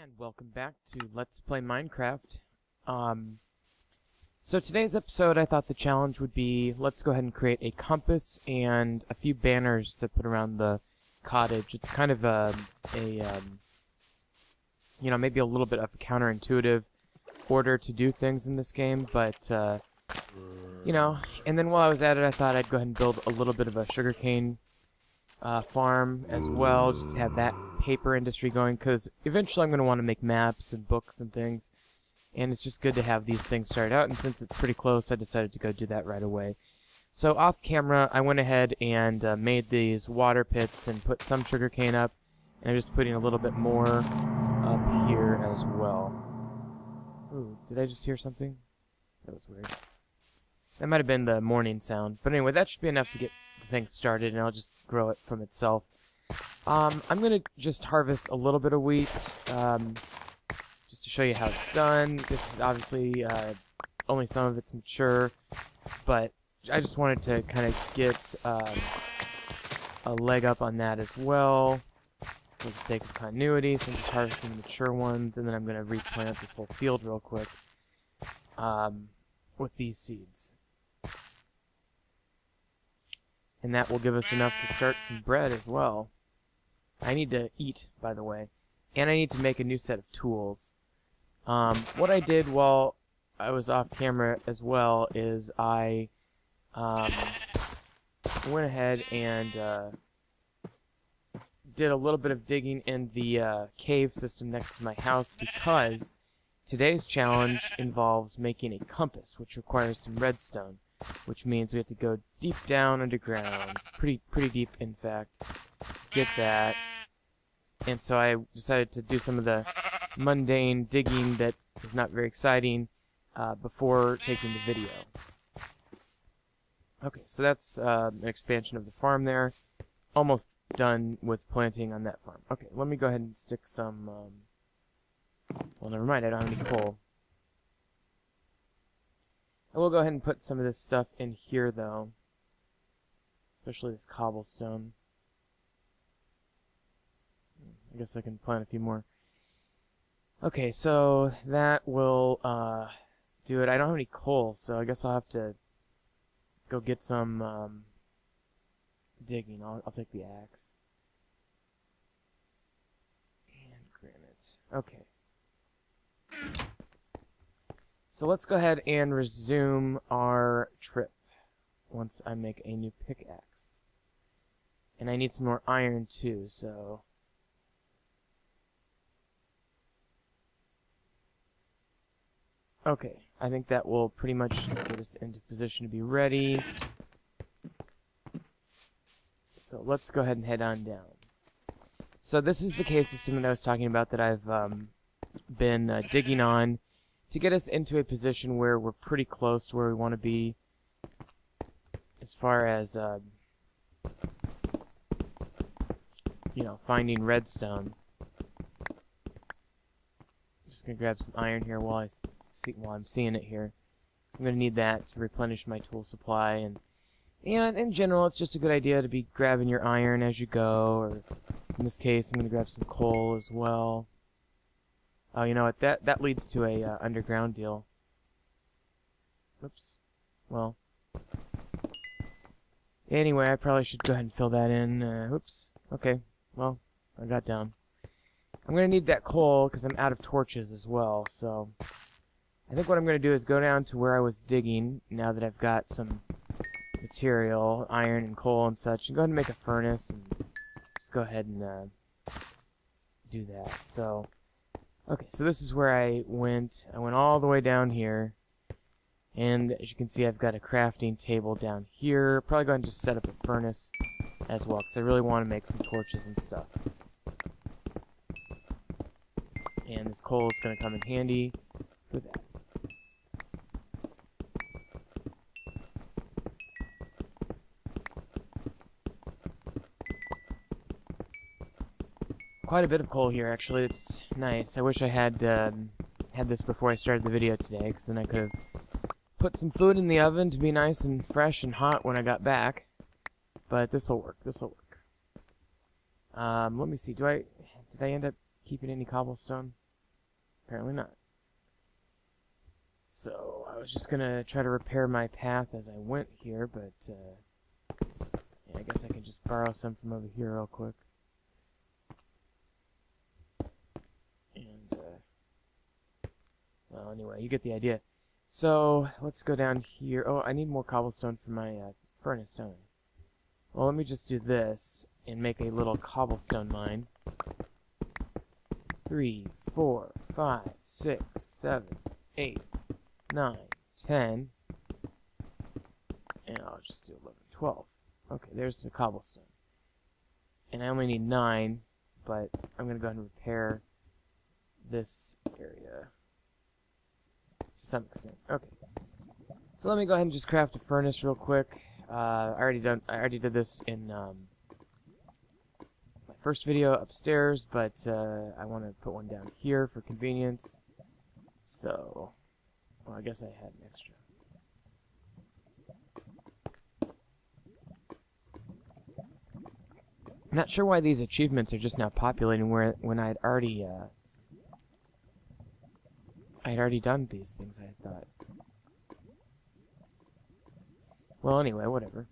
And welcome back to Let's Play Minecraft. So today's episode, I thought the challenge would be, let's go ahead and create a compass and a few banners to put around the cottage. It's kind of maybe a little bit of a counterintuitive order to do things in this game, but, and then while I was at it, I thought I'd go ahead and build a little bit of a sugarcane farm as well, just to have that paper industry going, because eventually I'm going to want to make maps and books and things, and it's just good to have these things started out, and since it's pretty close, I decided to go do that right away. So off camera, I went ahead and made these water pits and put some sugarcane up, and I'm just putting a little bit more up here as well. Ooh, did I just hear something? That was weird. That might have been the morning sound, but anyway, that should be enough to get the thing started, and I'll just grow it from itself. I'm going to just harvest a little bit of wheat, just to show you how it's done. This is obviously, only some of it's mature, but I just wanted to kind of get a leg up on that as well, for the sake of continuity. So I'm just harvesting the mature ones, and then I'm going to replant this whole field real quick with these seeds. And that will give us enough to start some bread as well. I need to eat, by the way. And I need to make a new set of tools. What I did while I was off camera as well is I went ahead and did a little bit of digging in the cave system next to my house, because today's challenge involves making a compass, which requires some redstone, which means we have to go deep down underground, pretty deep in fact, to get that. And so I decided to do some of the mundane digging that is not very exciting before taking the video. Okay, so that's an expansion of the farm there. Almost done with planting on that farm. Okay, let me go ahead and stick some... well, never mind, I don't have any coal. I will go ahead and put some of this stuff in here, though. Especially this cobblestone. I guess I can plant a few more. Okay, so that will do it. I don't have any coal, so I guess I'll have to go get some digging. I'll take the axe. And granite. Okay. So let's go ahead and resume our trip once I make a new pickaxe. And I need some more iron too, so... Okay, I think that will pretty much get us into position to be ready. So let's go ahead and head on down. So this is the cave system that I was talking about that I've been digging on to get us into a position where we're pretty close to where we want to be as far as, finding redstone. Just gonna grab some iron here while I'm seeing it here. So I'm gonna need that to replenish my tool supply, and in general, it's just a good idea to be grabbing your iron as you go, or in this case, I'm gonna grab some coal as well. Oh, you know what? That leads to a underground deal. Oops. Well. Anyway, I probably should go ahead and fill that in. Oops. Okay. Well, I got down. I'm going to need that coal because I'm out of torches as well, so... I think what I'm going to do is go down to where I was digging, now that I've got some material, iron and coal and such, and go ahead and make a furnace, and just go ahead and do that. So... Okay, so this is where I went. I went all the way down here. And as you can see, I've got a crafting table down here. Probably go ahead and just set up a furnace as well, because I really want to make some torches and stuff. And this coal is going to come in handy for that. Quite a bit of coal here, actually. It's nice. I wish I had had this before I started the video today, because then I could have put some food in the oven to be nice and fresh and hot when I got back. But this'll work. This'll work. Let me see. Did I end up keeping any cobblestone? apparently not. So, I was just gonna try to repair my path as I went here, but, yeah, I guess I can just borrow some from over here real quick. And, well, anyway, you get the idea. So, let's go down here. Oh, I need more cobblestone for my, furnace, don't I? Well, let me just do this and make a little cobblestone mine. 3, 4, 5, 6, 7, 8, 9, 10. And I'll just do 11, 12. Okay, there's the cobblestone. And I only need 9, but I'm going to go ahead and repair this area to some extent. Okay. So let me go ahead and just craft a furnace real quick. I already did this in my first video upstairs, but I want to put one down here for convenience. So, well, I guess I had an extra. I'm not sure why these achievements are just now populating when I'd already done these things, I thought. Well, anyway, whatever.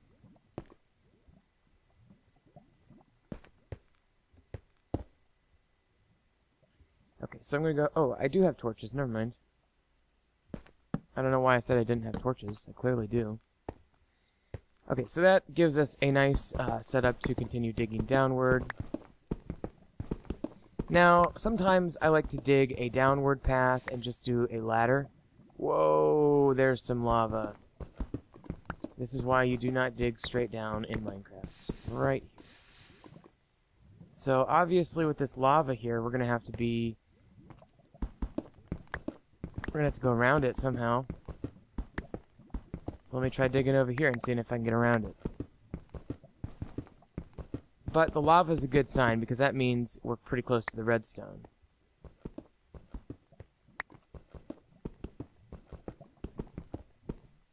Okay, so I'm gonna go... Oh, I do have torches, never mind. I don't know why I said I didn't have torches. I clearly do. Okay, so that gives us a nice setup to continue digging downward. Now, sometimes I like to dig a downward path and just do a ladder. Whoa, there's some lava. This is why you do not dig straight down in Minecraft. Right here. So, obviously with this lava here, we're going to have to be... We're going to have to go around it somehow. So let me try digging over here and seeing if I can get around it. But the lava is a good sign because that means we're pretty close to the redstone.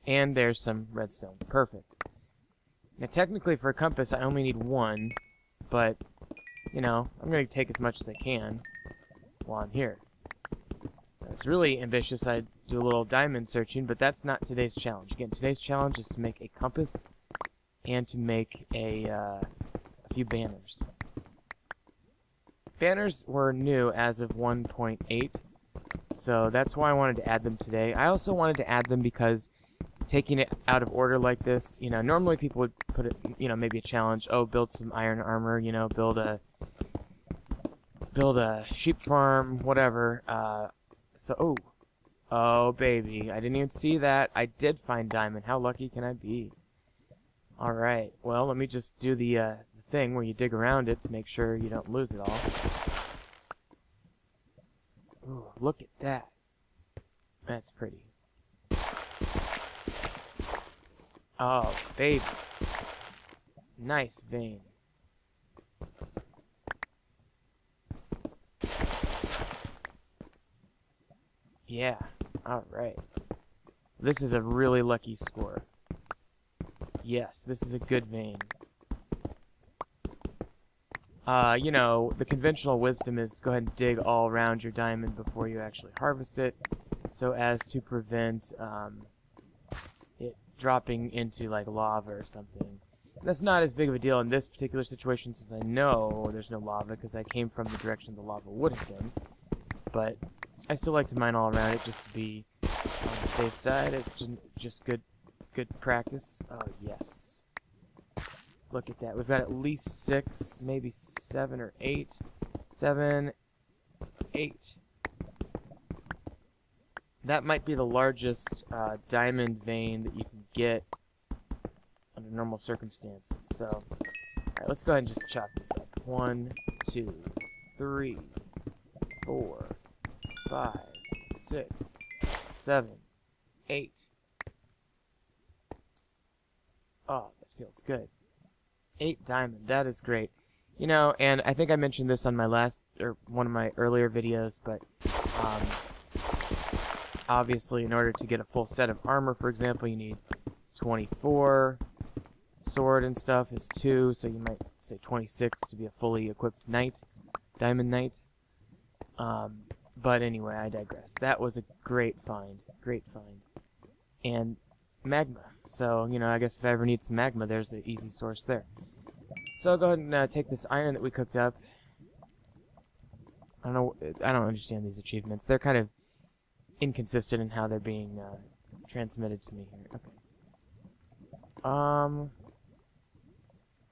And there's some redstone. Perfect. Now technically for a compass I only need 1, but, you know, I'm going to take as much as I can while I'm here. If it's really ambitious, I'd do a little diamond searching, but that's not today's challenge. Again, today's challenge is to make a compass and to make a few banners. Banners were new as of 1.8, so that's why I wanted to add them today. I also wanted to add them because taking it out of order like this, you know, normally people would put it, you know, maybe a challenge, oh, build some iron armor, you know, build a sheep farm, whatever. Oh baby, I didn't even see that. I did find diamond. How lucky can I be? Alright, well, let me just do the thing where you dig around it to make sure you don't lose it all. Ooh, look at that. That's pretty. Oh, baby. Nice vein. Yeah, alright. This is a really lucky score. Yes, this is a good vein. You know, the conventional wisdom is go ahead and dig all around your diamond before you actually harvest it, so as to prevent it dropping into like lava or something. And that's not as big of a deal in this particular situation since I know there's no lava because I came from the direction the lava would have been. But I still like to mine all around it just to be on the safe side. It's just good practice. Oh, yes. Look at that. We've got at least 6, maybe 7 or 8. 7, 8. That might be the largest diamond vein that you can get under normal circumstances. So, alright, let's go ahead and just chop this up. 1, 2, 3, 4, 5, 6, 7, 8. Oh, that feels good. 8 diamond, that is great. You know, and I think I mentioned this on my one of my earlier videos, but obviously in order to get a full set of armor, for example, you need 24. Sword and stuff is 2, so you might say 26 to be a fully equipped knight, diamond knight. But anyway, I digress. That was a great find. Great find. And magma. So, you know, I guess if I ever need some magma, there's an easy source there. So I'll go ahead and take this iron that we cooked up. I don't understand these achievements. They're kind of inconsistent in how they're being transmitted to me here. Okay.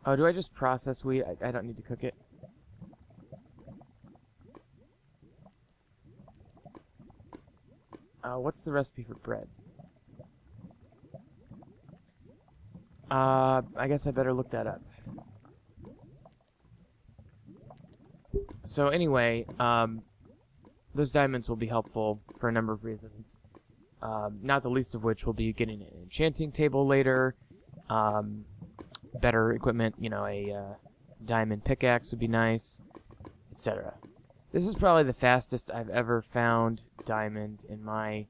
Oh, do I just process wheat? I don't need to cook it. What's the recipe for bread? I guess I better look that up. So anyway, those diamonds will be helpful for a number of reasons. Not the least of which will be getting an enchanting table later. Better equipment, you know, a diamond pickaxe would be nice, etc. This is probably the fastest I've ever found diamond in my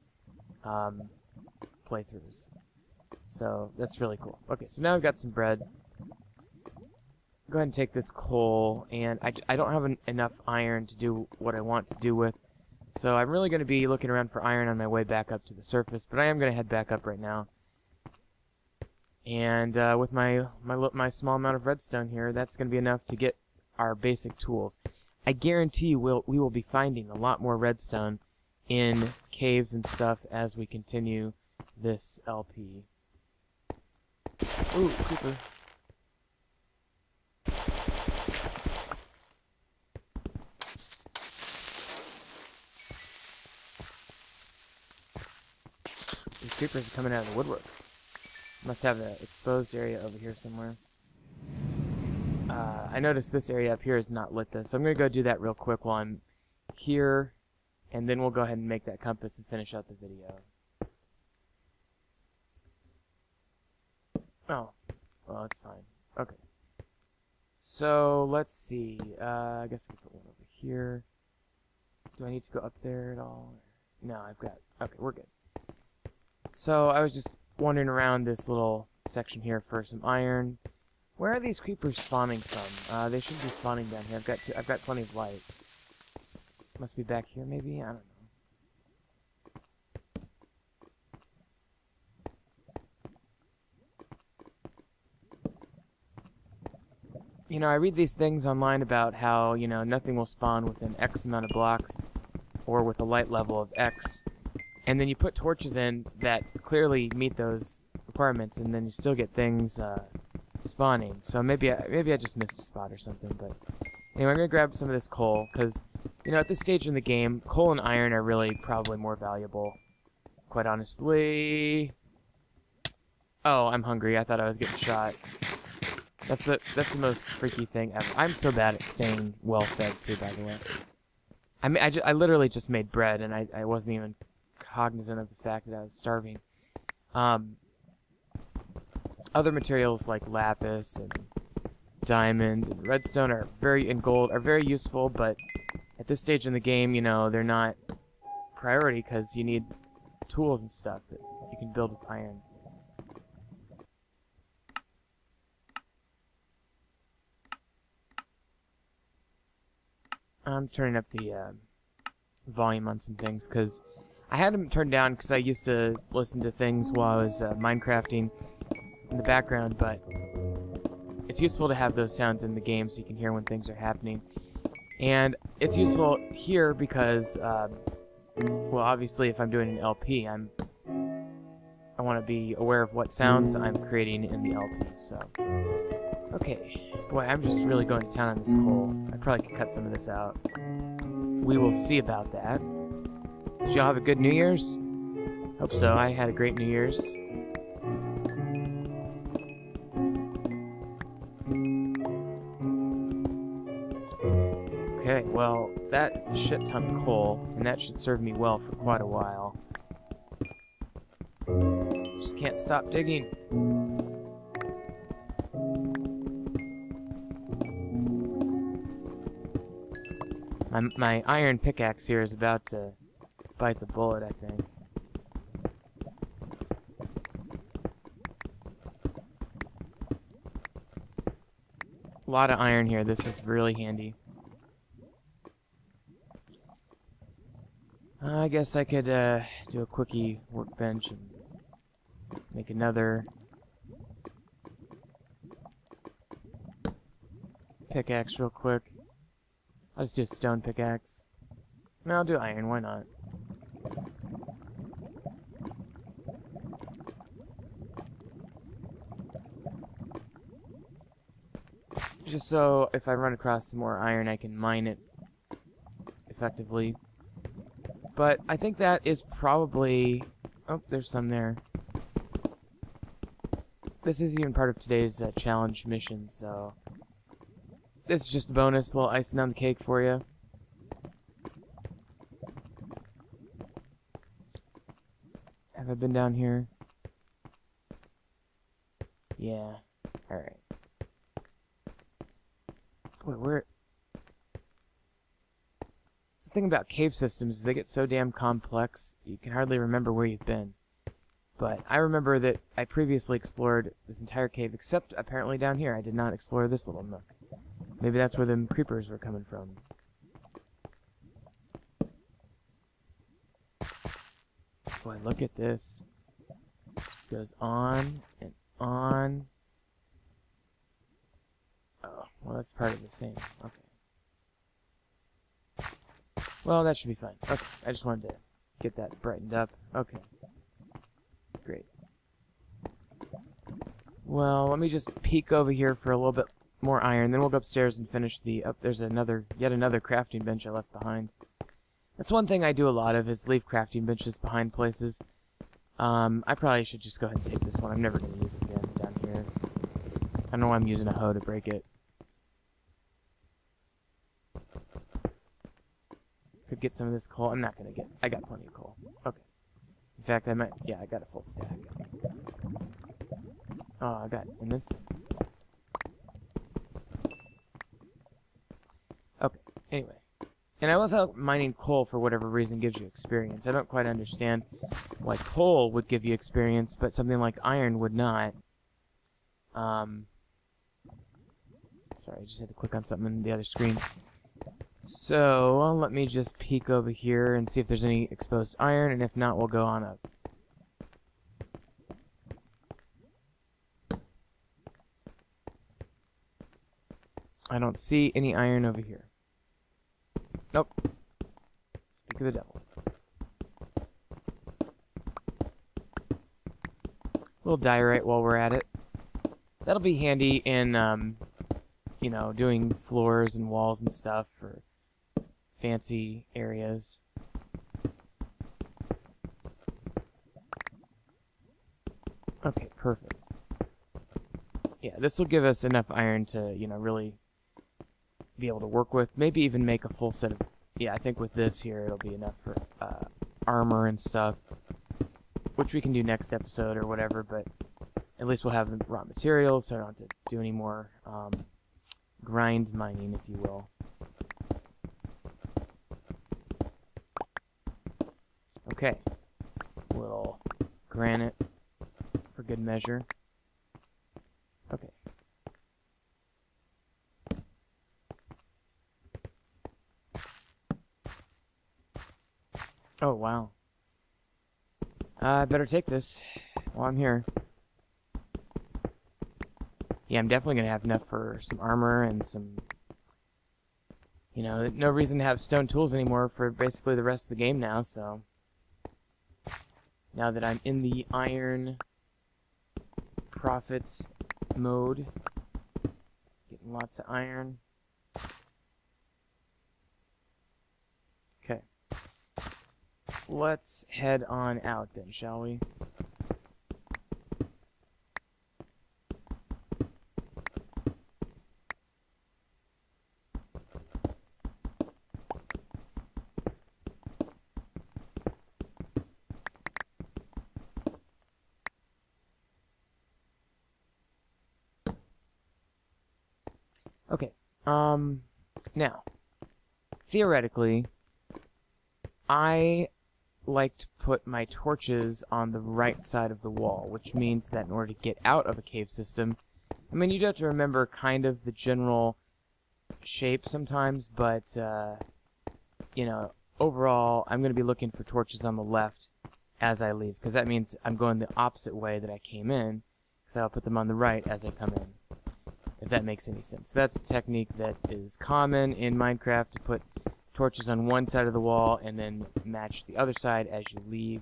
playthroughs. So that's really cool. Okay, so now I've got some bread. Go ahead and take this coal, and I don't have enough iron to do what I want to do with, so I'm really going to be looking around for iron on my way back up to the surface, but I am going to head back up right now. And with my small amount of redstone here, that's going to be enough to get our basic tools. I guarantee we will be finding a lot more redstone in caves and stuff as we continue this LP. Ooh, creeper. These creepers are coming out of the woodwork. Must have an exposed area over here somewhere. I noticed this area up here is not lit though, so I'm going to go do that real quick while I'm here, and then we'll go ahead and make that compass and finish out the video. Oh, well, that's fine. Okay. So, let's see. I guess I can put one over here. Do I need to go up there at all? No, I've got... Okay, we're good. So, I was just wandering around this little section here for some iron. Where are these creepers spawning from? They should be spawning down here. I've got plenty of light. Must be back here, maybe? I don't know. You know, I read these things online about how, you know, nothing will spawn within X amount of blocks or with a light level of X. And then you put torches in that clearly meet those requirements, and then you still get things spawning. So maybe I just missed a spot or something. But anyway, I'm going to grab some of this coal, because, you know, at this stage in the game, coal and iron are really probably more valuable, quite honestly. Oh, I'm hungry. I thought I was getting shot. That's the most freaky thing ever. I'm so bad at staying well fed too, by the way. I mean, I literally just made bread, and I wasn't even cognizant of the fact that I was starving. Other materials like lapis and diamond and redstone and gold are very useful, but at this stage in the game, you know, they're not priority because you need tools and stuff that you can build with iron. I'm turning up the volume on some things because I had them turned down because I used to listen to things while I was MineCrafting in the background, but it's useful to have those sounds in the game so you can hear when things are happening. And it's useful here because, well, obviously if I'm doing an LP, I want to be aware of what sounds I'm creating in the LP, so... Okay. Boy, I'm just really going to town on this coal. I probably could cut some of this out. We will see about that. Did y'all have a good New Year's? Hope so. I had a great New Year's. Okay, well, that is a shit ton of coal, and that should serve me well for quite a while. Just can't stop digging. My iron pickaxe here is about to bite the bullet, I think. A lot of iron here. This is really handy. I guess I could do a quickie workbench and make another pickaxe real quick. I'll just do a stone pickaxe. No, I'll do iron, why not? Just so if I run across some more iron, I can mine it effectively. But I think that is probably... Oh, there's some there. This is even part of today's challenge mission, so... This is just a bonus, a little icing on the cake for you. Have I been down here? Yeah. Alright. Boy, where... The thing about cave systems is they get so damn complex, you can hardly remember where you've been. But I remember that I previously explored this entire cave, except apparently down here. I did not explore this little nook. Maybe that's where them creepers were coming from. Boy, look at this. Just goes on and on. Oh, well, that's part of the same. Okay. Well, that should be fine. Okay, I just wanted to get that brightened up. Okay. Great. Well, let me just peek over here for a little bit more iron, then we'll go upstairs and finish the... Oh, there's yet another crafting bench I left behind. That's one thing I do a lot of, is leave crafting benches behind places. I probably should just go ahead and take this one. I'm never going to use it again down here. I don't know why I'm using a hoe to break it. Could get some of this coal. I'm not going to get... I got plenty of coal. Okay. In fact, I might... Yeah, I got a full stack. Oh, I got immense. Okay, anyway. And I love how mining coal, for whatever reason, gives you experience. I don't quite understand why coal would give you experience, but something like iron would not. Sorry, I just had to click on something on the other screen. So, let me just peek over here and see if there's any exposed iron, and if not, we'll go on up. I don't see any iron over here. Nope. Speak of the devil. A little diorite while we're at it. That'll be handy in, you know, doing floors and walls and stuff for fancy areas. Okay, perfect. Yeah, this will give us enough iron to, you know, really be able to work with. Maybe even make a full set of... Yeah, I think with this here, it'll be enough for armor and stuff, which we can do next episode or whatever, but at least we'll have the raw materials, so I don't have to do any more grind mining, if you will. Okay. Little granite for good measure. Okay. Oh, wow. I better take this while I'm here. Yeah, I'm definitely going to have enough for some armor and some... You know, no reason to have stone tools anymore for basically the rest of the game now, so... Now that I'm in the iron profits mode, getting lots of iron. Okay. Let's head on out then, shall we? Okay, now, theoretically, I like to put my torches on the right side of the wall, which means that in order to get out of a cave system, I mean, you do have to remember kind of the general shape sometimes, but, you know, overall, I'm going to be looking for torches on the left as I leave, because that means I'm going the opposite way that I came in, so I'll put them on the right as I come in, if that makes any sense. That's a technique that is common in Minecraft, to put torches on one side of the wall and then match the other side as you leave,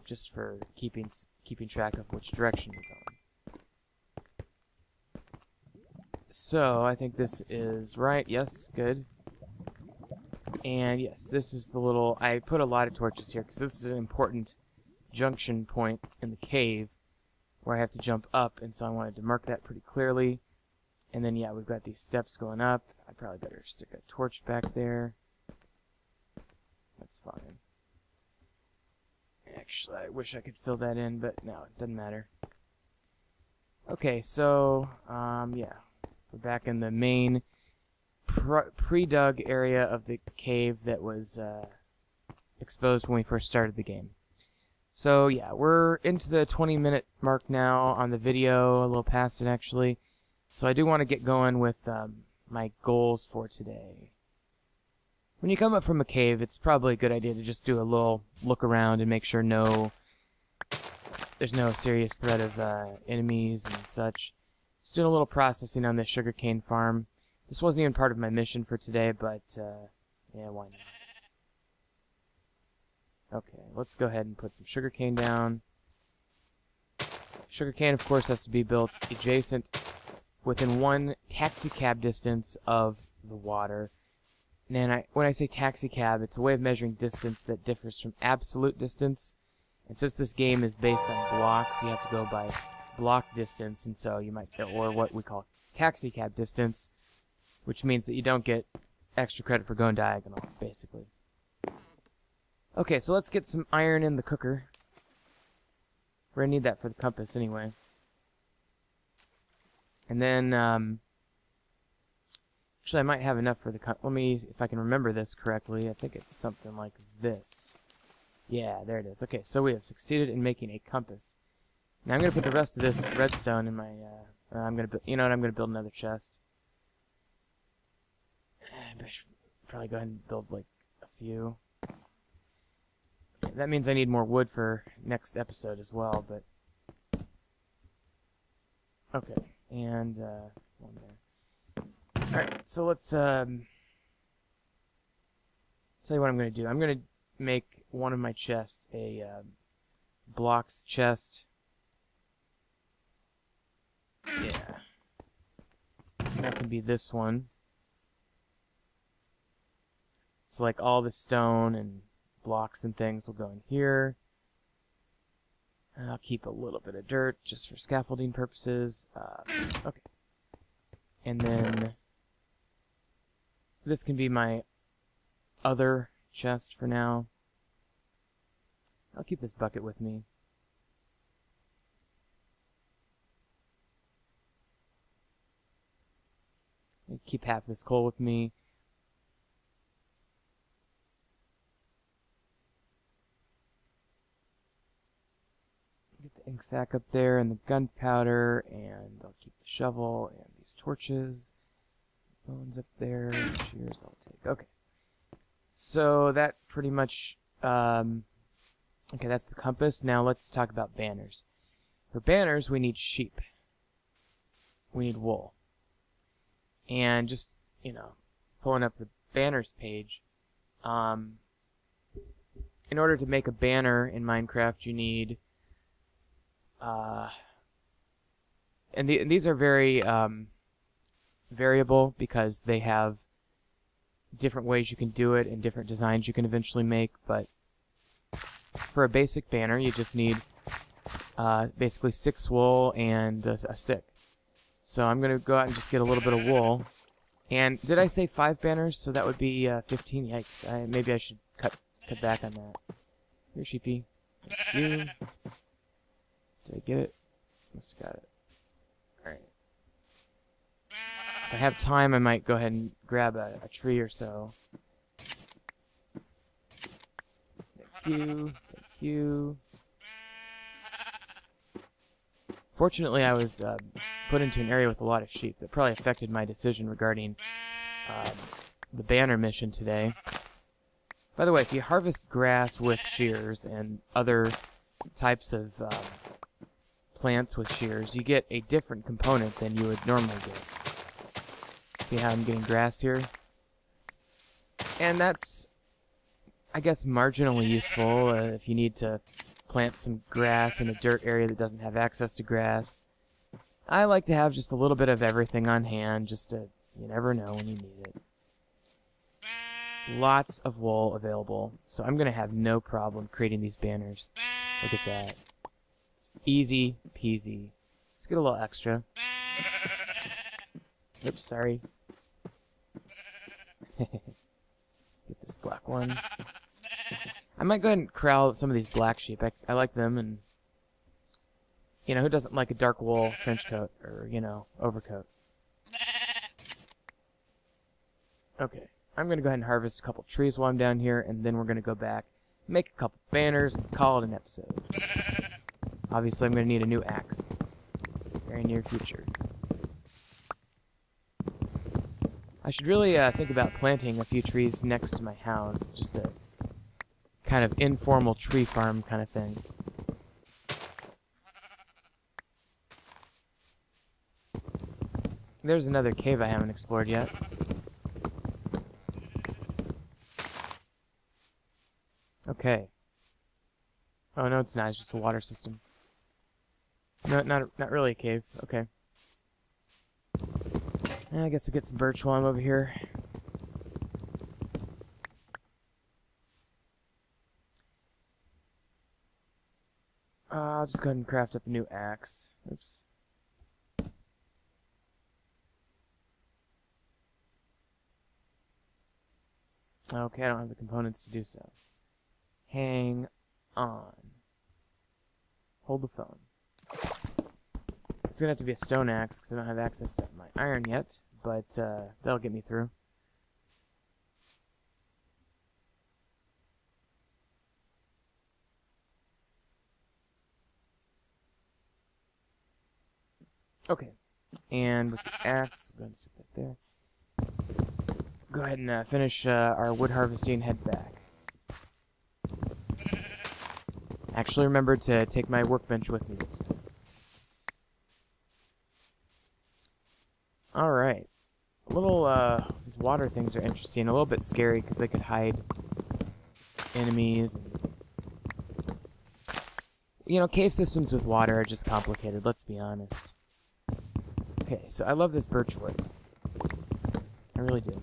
just for keeping track of which direction you're going. So, I think this is right. Yes, good. And yes, this is the little... I put a lot of torches here because this is an important junction point in the cave where I have to jump up, and so I wanted to mark that pretty clearly. And then, yeah, we've got these steps going up. I probably better stick a torch back there. That's fine. Actually, I wish I could fill that in, but no, it doesn't matter. Okay, so, yeah. We're back in the main pre-dug area of the cave that was exposed when we first started the game. So, yeah, we're into the 20-minute mark now on the video, a little past it, actually. So I do want to get going with my goals for today. When you come up from a cave, it's probably a good idea to just do a little look around and make sure there's no serious threat of enemies and such. Just doing a little processing on this sugarcane farm. This wasn't even part of my mission for today, but yeah, why not? Okay, let's go ahead and put some sugarcane down. Sugarcane, of course, has to be built adjacent, within 1 taxi cab distance of the water. And when I say taxi cab, it's a way of measuring distance that differs from absolute distance. And since this game is based on blocks, you have to go by block distance, and so you might, or what we call taxi cab distance, which means that you don't get extra credit for going diagonal, basically. Okay, so let's get some iron in the cooker. We're gonna need that for the compass anyway. And then, actually I might have enough for the let me, if I can remember this correctly, I think it's something like this. Yeah, there it is. Okay, so we have succeeded in making a compass. Now I'm gonna put the rest of this redstone in my, I'm gonna, you know what, I'm gonna build another chest. I should probably go ahead and build, like, a few. That means I need more wood for next episode as well, but... Okay, and, one there. Alright, so let's, tell you what I'm gonna do. I'm gonna make one of my chests a, blocks chest. Yeah. That can be this one. So, like, all the stone and blocks and things will go in here. And I'll keep a little bit of dirt just for scaffolding purposes. Okay. And then this can be my other chest for now. I'll keep this bucket with me. I'll keep half this coal with me. Get the ink sac up there and the gunpowder, and I'll keep the shovel and these torches. Bones up there, shears I'll take. Okay. So that pretty much, okay, that's the compass. Now let's talk about banners. For banners, we need sheep. We need wool. And just, you know, pulling up the banners page, in order to make a banner in Minecraft, you need, and these are very variable because they have different ways you can do it and different designs you can eventually make, but for a basic banner, you just need basically 6 wool and a stick. So I'm going to go out and just get a little bit of wool. And did I say 5 banners? So that would be 15. Yikes. Maybe I should cut back on that. Here, sheepy. Thank you. Did I get it? Must have got it. Alright. If I have time, I might go ahead and grab a tree or so. Thank you. Thank you. Fortunately, I was put into an area with a lot of sheep. That probably affected my decision regarding the banner mission today. By the way, if you harvest grass with shears and other types of plants with shears, you get a different component than you would normally get. See how I'm getting grass here? And that's, I guess, marginally useful if you need to plant some grass in a dirt area that doesn't have access to grass. I like to have just a little bit of everything on hand, just to, you never know when you need it. Lots of wool available, so I'm going to have no problem creating these banners. Look at that. It's easy peasy. Let's get a little extra. Oops, sorry. Get this black one. I might go ahead and corral some of these black sheep. I like them, and you know, who doesn't like a dark wool trench coat or, you know, overcoat? Okay, I'm going to go ahead and harvest a couple trees while I'm down here, and then we're going to go back, make a couple banners, and call it an episode. Obviously, I'm going to need a new axe. Very near future. I should really think about planting a few trees next to my house, just a kind of informal tree farm kind of thing. There's another cave I haven't explored yet. Okay. Oh no, it's not. It's just a water system. No, not really a cave. Okay. I guess I'll get some birch while I'm over here. I'll just go ahead and craft up a new axe. Oops. Okay, I don't have the components to do so. Hang on. Hold the phone. It's gonna have to be a stone axe because I don't have access to my iron yet, but that'll get me through. Okay, and with the axe, we're going to stick that there. Go ahead and finish our wood harvesting and head back. Actually, remember to take my workbench with me this time. Alright. These water things are interesting. A little bit scary because they could hide enemies. And, you know, cave systems with water are just complicated, let's be honest. Okay, so I love this birch wood. I really do.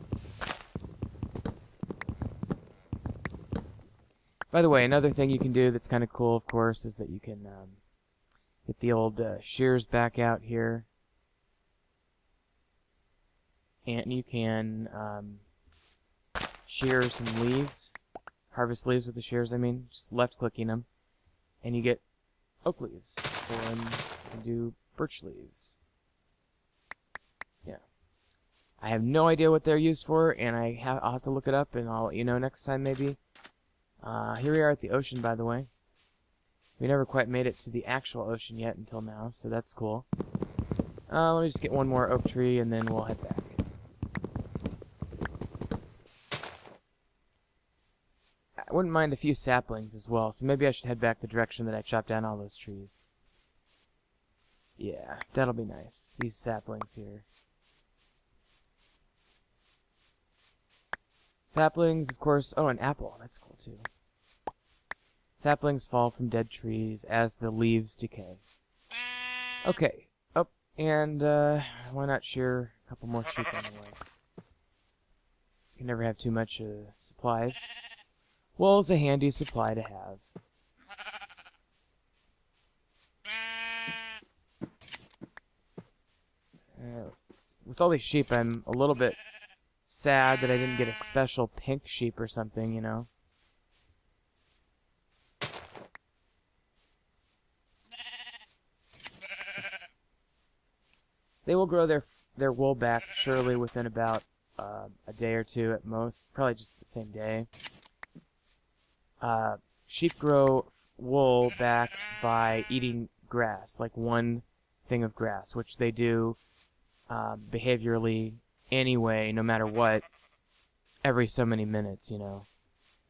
By the way, another thing you can do that's kind of cool, of course, is that you can get the old shears back out here. And you can shear some leaves. Harvest leaves with the shears, I mean. Just left-clicking them. And you get oak leaves. Or you can do birch leaves. Yeah. I have no idea what they're used for, and I'll have to look it up, and I'll let you know next time, maybe. Here we are at the ocean, by the way. We never quite made it to the actual ocean yet until now, so that's cool. Let me just get one more oak tree, and then we'll head back. I wouldn't mind a few saplings as well, so maybe I should head back the direction that I chopped down all those trees. Yeah, that'll be nice. These saplings here. Saplings, of course. Oh, an apple. That's cool, too. Saplings fall from dead trees as the leaves decay. Okay. Oh, and why not shear a couple more sheep on the way? You can never have too much supplies. Wool's a handy supply to have. With all these sheep, I'm a little bit sad that I didn't get a special pink sheep or something, you know. They will grow their wool back surely within about a day or two at most, probably just the same day. Sheep grow wool back by eating grass, like one thing of grass, which they do behaviorally anyway, no matter what, every so many minutes, you know.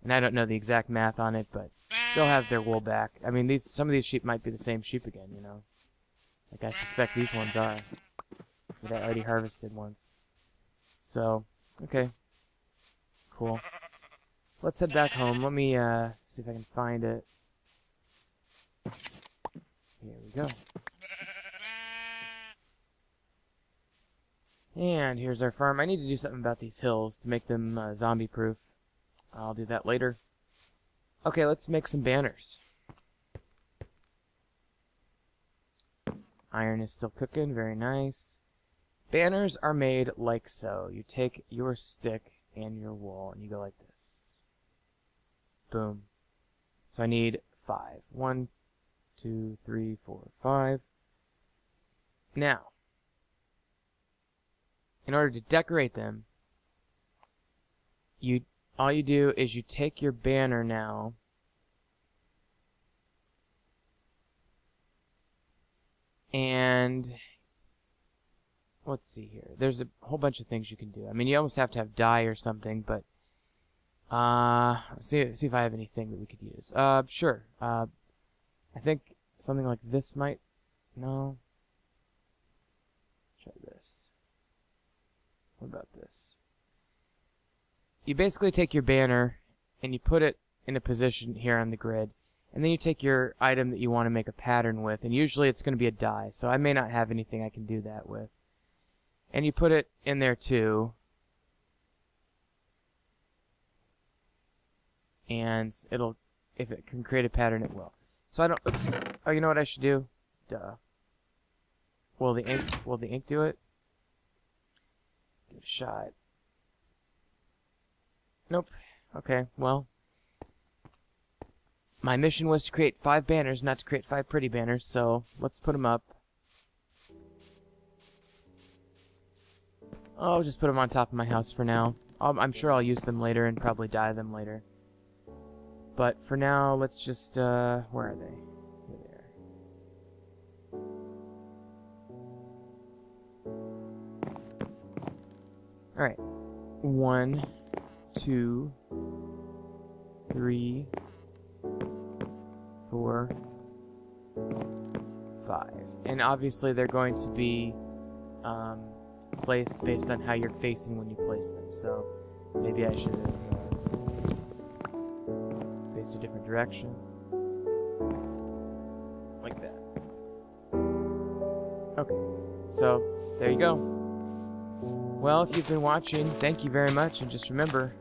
And I don't know the exact math on it, but they'll have their wool back. I mean, some of these sheep might be the same sheep again, you know? Like, I suspect these ones are. But I already harvested once. So, okay. Cool. Let's head back home. Let me, see if I can find it. Here we go. And here's our farm. I need to do something about these hills to make them zombie-proof. I'll do that later. Okay, let's make some banners. Iron is still cooking. Very nice. Banners are made like so. You take your stick and your wool, and you go like this. Boom. So I need 5. 1, 2, 3, 4, 5. Now, in order to decorate them, all you do is you take your banner now and let's see here. There's a whole bunch of things you can do. I mean, you almost have to have dye or something, but see if I have anything that we could use. Sure. I think something like this might. No. Try this. What about this? You basically take your banner and you put it in a position here on the grid, and then you take your item that you want to make a pattern with, and usually it's going to be a die, so I may not have anything I can do that with. And you put it in there too, and it'll, if it can create a pattern, it will. So I don't, oops, oh, you know what I should do? Duh. Will the ink do it? Give it a shot. Nope. Okay, well. My mission was to create 5 banners, not to create 5 pretty banners, so let's put them up. I'll just put them on top of my house for now. I'm sure I'll use them later and probably dye them later. But for now, let's just, where are they? Here they are. Alright. 1, 2, 3, 4, 5. And obviously they're going to be placed based on how you're facing when you place them. So maybe I should face a different direction. Like that. Okay. So there you go. Well, if you've been watching, thank you very much, and just remember,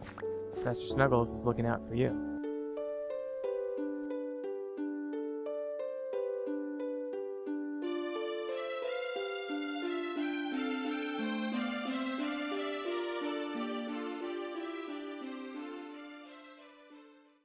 Professor Snuggles is looking out for you.